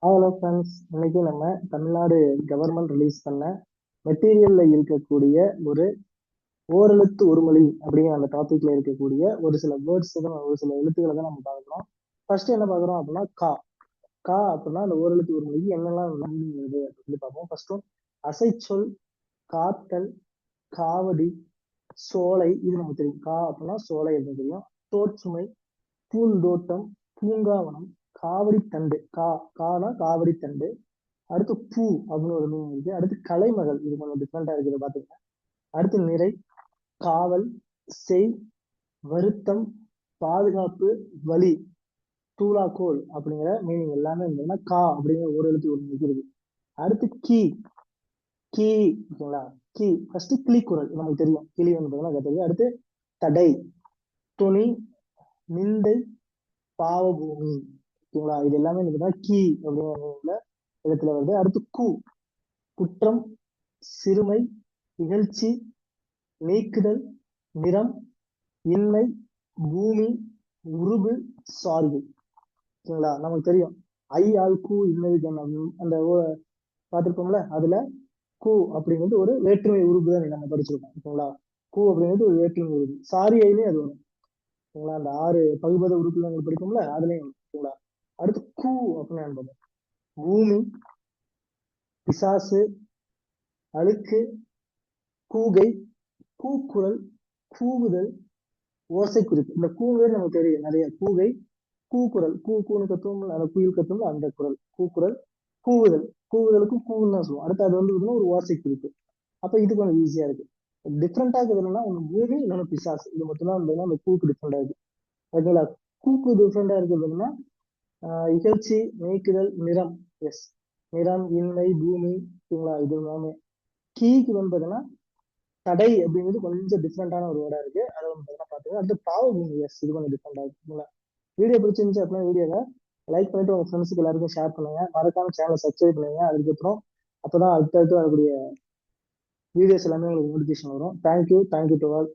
Hello friends, இன்னைக்கு நம்ம Tamil Nadu government release பண்ண மெட்டீரியல்ல இருக்கக்கூடிய ஒரு ஓரெழுத்து ஒரு மொழி அப்படிங்கிற அந்த டாபிக்ல இருக்கக்கூடிய ஒரு சில வேர்ட்ஸ் தான், ஒரு சில எழுத்துக்களை தான் நம்ம பார்க்குறோம். ஃபர்ஸ்ட் என்ன பார்க்குறோம் அப்படின்னா கா. கா அப்படின்னா அந்த ஓரெழுத்து ஒரு மொழிக்கு என்னெல்லாம் மீனிங் வருது அப்படின்னு சொல்லி பார்ப்போம். ஃபர்ஸ்ட்டும் அசைச்சொல், காத்தல், காவடி, சோலை. இது நமக்கு தெரியும். கா அப்படின்னா சோலை அப்படின்னு தெரியும். தோற்றுமை, பூந்தோட்டம், பூங்காவனம், காவடி தண்டு. கானா காவடி தண்டு. அடுத்து பூ அப்படின்னு ஒரு மீனிங் இருக்கு. அடுத்து கலைமகள், இது கொஞ்சம் டிஃப்ரெண்டா இருக்குது பாத்தீங்கன்னா. அடுத்து நிறை, காவல், செய், வருத்தம், பாதுகாப்பு, வலி, தூளாக்கோல் அப்படிங்கிற மீனிங் எல்லாமே இருந்ததுன்னா கா அப்படிங்கிற ஒரு எழுத்து ஒரு நிற்கிறது. அடுத்து கீ. கீ ஓகேங்களா. கீ ஃபர்ஸ்ட் கிளிக்குரல் நமக்கு தெரியும். கிளி வந்து பார்த்தீங்கன்னா தெரியும். அடுத்து தடை, துணி, நிந்தை, பாவபூமி. ஓகேங்களா. இது எல்லாமே பார்த்தீங்கன்னா கீ அப்படிங்கிற இடத்துல வருது. அடுத்து கூ, குற்றம், சிறுமை, இகழ்ச்சி, நீக்குதல், நிறம், இன்மை, பூமி, உருபு, சார்பு. ஓகேங்களா. நமக்கு தெரியும் ஐ ஆல் கூ இன்னது அந்த பார்த்திருப்போம்ல. அதுல கூ அப்படிங்கிறது ஒரு வேற்றுமை உருபு தான் நம்ம படிச்சிருக்கோம். ஓகேங்களா. கூ அப்படிங்கிறது ஒரு வேற்றுமை உருபு. சாரி ஐலயும் அது வரும். ஓகேங்களா. அந்த 6 பகுபத உறுப்புல உங்களுக்கு படிப்போம்ல, அதுலயும் வரும். ஓகேங்களா. அடுத்து கூ அப்படின்னு என்பது பூமி, பிசாசு, அழுக்கு, கூகை, கூக்குரல், கூவுதல், ஓசை குறிப்பு. இந்த கூவே நமக்கு தெரியும். நிறைய கூகை, கூக்குரல், கூன்னு கத்துவோம்ல, அந்த குயில் கத்துவோம்ல, அந்த குரல் கூக்குரல், கூவுதல். கூவுதலுக்கும் கூவுன்னு தான் சொல்லுவோம். அடுத்து அது வந்து பார்த்தீங்கன்னா ஒரு ஓசை குறிப்பு. அப்ப இது கொஞ்சம் ஈஸியா இருக்கு. டிஃப்ரெண்டா இருக்குது என்னன்னா, ஒண்ணு பூமி, இன்னொன்னு பிசாசு. இது மட்டும் தான் வந்து அந்த கூக்கு டிஃப்ரெண்டா இருக்கு. ஓகேங்களா. கூக்கு டிஃப்ரெண்டா இருக்குது பார்த்தீங்கன்னா இகழ்ச்சி, நீக்குதல், நிறம். எஸ், நிறம், இன்மை, பூமி. ஓகேங்களா. இது எல்லாமே கீக்கு வந்து பார்த்தீங்கன்னா தடை அப்படிங்கிறது கொஞ்சம் டிஃப்ரெண்டான ஒரு வேர்டா இருக்கு. அதை வந்து பார்த்தீங்கன்னா பாத்துக்கலாம். அடுத்து பாவபூமி. எஸ், இது கொஞ்சம் டிஃப்ரெண்டா இருக்குங்களா. வீடியோ பிடிச்சிருந்துச்சு அப்படின்னா வீடியோவை லைக் பண்ணிட்டு உங்க ஃப்ரெண்ட்ஸுக்கு எல்லாருக்கும் ஷேர் பண்ணுங்க. மறக்காம சேனலை சப்ஸ்கிரைப் பண்ணுங்க. அதுக்கப்புறம் அப்பதான் அடுத்தடுத்து வரக்கூடிய வீடியோஸ் எல்லாமே உங்களுக்கு நோட்டிபிகேஷன் வரும். Thank you to all.